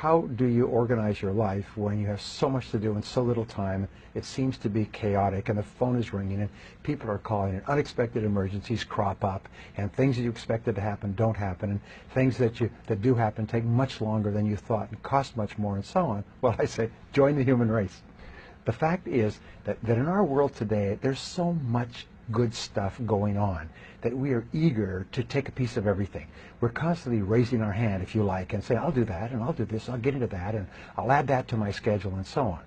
how do you organize your life when you have so much to do in so little time? It seems to be chaotic, and the phone is ringing, and people are calling, and unexpected emergencies crop up, and things that you expected to happen don't happen, and things that do happen take much longer than you thought and cost much more, and so on. Well, I say, join the human race. The fact is that in our world today, there's so much good stuff going on that we are eager to take a piece of everything. We're constantly raising our hand, if you like, and say, I'll do that, and I'll do this, I'll get into that, and I'll add that to my schedule, and so on.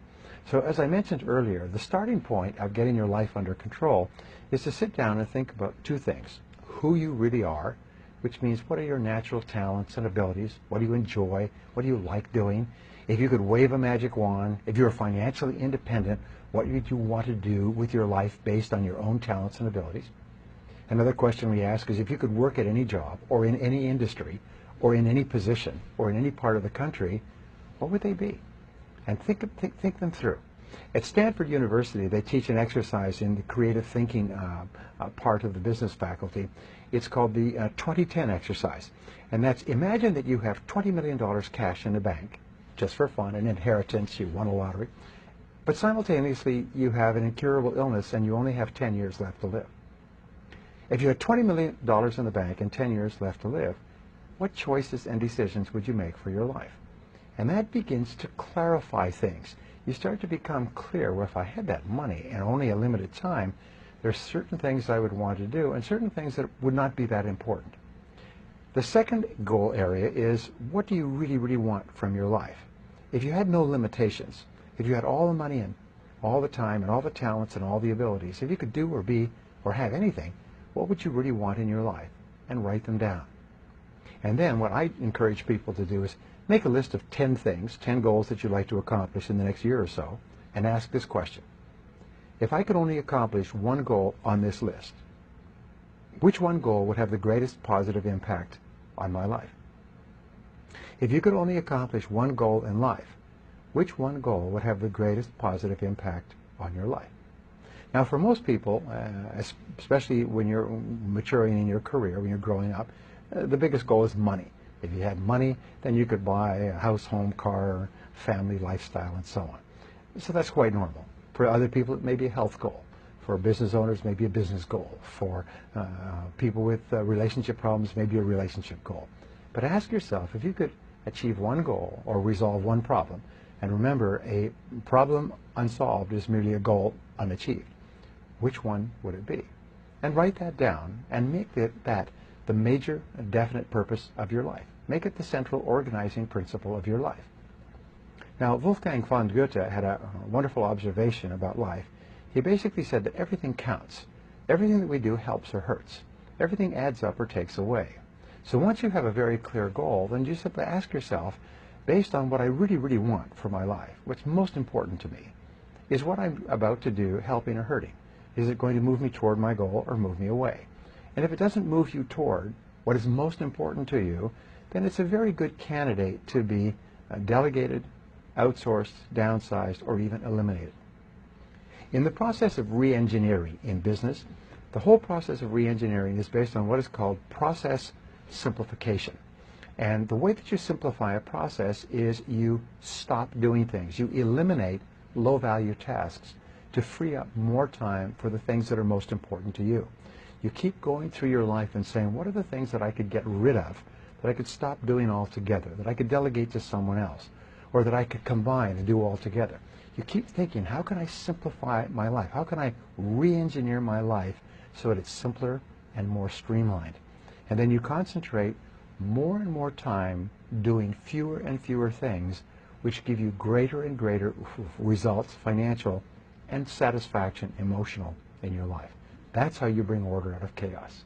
So as I mentioned earlier, the starting point of getting your life under control is to sit down and think about two things. Who you really are, which means what are your natural talents and abilities, what do you enjoy, what do you like doing. If you could wave a magic wand, if you're financially independent, what would you want to do with your life based on your own talents and abilities? Another question we ask is, if you could work at any job or in any industry or in any position or in any part of the country, what would they be? And think them through. At Stanford University, they teach an exercise in the creative thinking part of the business faculty. It's called the 2010 exercise. And that's, imagine that you have $20 million cash in the bank, just for fun, an inheritance, you won a lottery. But simultaneously, you have an incurable illness and you only have 10 years left to live. If you had $20 million in the bank and 10 years left to live, what choices and decisions would you make for your life? And that begins to clarify things. You start to become clear, well, if I had that money and only a limited time, there's certain things I would want to do and certain things that would not be that important. The second goal area is, what do you really, really want from your life? If you had no limitations, if you had all the money and all the time and all the talents and all the abilities, if you could do or be or have anything, what would you really want in your life? And write them down. And then what I encourage people to do is make a list of 10 things, 10 goals that you'd like to accomplish in the next year or so, and ask this question. If I could only accomplish one goal on this list, which one goal would have the greatest positive impact on my life? If you could only accomplish one goal in life, which one goal would have the greatest positive impact on your life? Now, for most people, especially when you're maturing in your career, when you're growing up, the biggest goal is money. If you had money, then you could buy a house, home, car, family, lifestyle, and so on. So that's quite normal. For other people, it may be a health goal. For business owners, maybe a business goal. For people with relationship problems, maybe a relationship goal. But ask yourself, if you could achieve one goal or resolve one problem, and remember, a problem unsolved is merely a goal unachieved, which one would it be? And write that down and make that the major definite purpose of your life. Make it the central organizing principle of your life. Now, Wolfgang von Goethe had a wonderful observation about life. He basically said that everything counts. Everything that we do helps or hurts. Everything adds up or takes away. So once you have a very clear goal, then you simply ask yourself, based on what I really, really want for my life, what's most important to me, is what I'm about to do helping or hurting? Is it going to move me toward my goal or move me away? And if it doesn't move you toward what is most important to you, then it's a very good candidate to be delegated, outsourced, downsized, or even eliminated. In the process of re-engineering in business, the whole process of re-engineering is based on what is called process simplification. And the way that you simplify a process is you stop doing things. You eliminate low-value tasks to free up more time for the things that are most important to you. You keep going through your life and saying, what are the things that I could get rid of, that I could stop doing altogether, that I could delegate to someone else, or that I could combine and do all together? You keep thinking, how can I simplify my life? How can I re-engineer my life so that it's simpler and more streamlined? And then you concentrate more and more time doing fewer and fewer things, which give you greater and greater results, financial and satisfaction, emotional, in your life. That's how you bring order out of chaos.